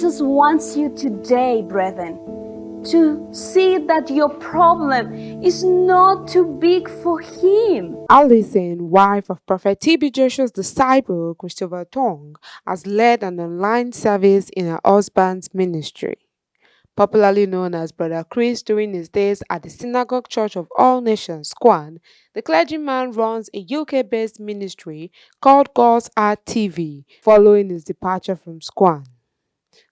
Jesus wants you today, brethren, to see that your problem is not too big for him. Allison, wife of Prophet T.B. Joshua's disciple Christopher Tong, has led an online service in her husband's ministry. Popularly known as Brother Chris during his days at the Synagogue Church of All Nations, Squan, the clergyman runs a UK-based ministry called God's Art TV following his departure from Squan.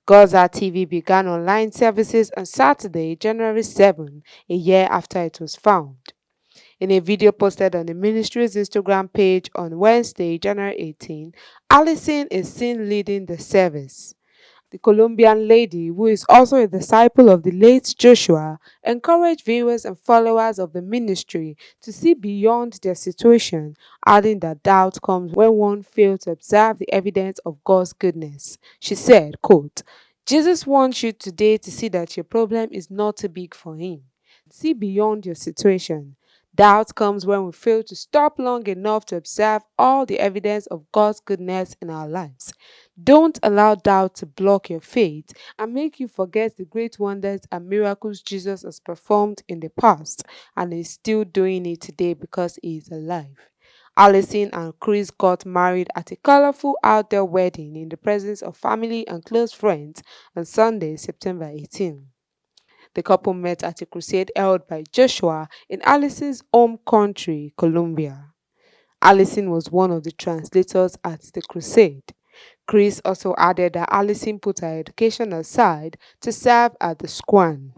God's Art TV began online services on Saturday, January 7, a year after it was found. In a video posted on the ministry's Instagram page on Wednesday, January 18, Allison is seen leading the service. The Colombian lady, who is also a disciple of the late Joshua, encouraged viewers and followers of the ministry to see beyond their situation, adding that doubt comes when one fails to observe the evidence of God's goodness. She said, quote, "Jesus wants you today to see that your problem is not too big for him. See beyond your situation. Doubt comes when we fail to stop long enough to observe all the evidence of God's goodness in our lives. Don't allow doubt to block your faith and make you forget the great wonders and miracles Jesus has performed in the past and is still doing it today because he is alive." Allison and Chris got married at a colorful outdoor wedding in the presence of family and close friends on Sunday, September 18. The couple met at a crusade held by Joshua in Allison's home country, Colombia. Allison was one of the translators at the crusade. Chris also added that Allison put her education aside to serve at the Squan.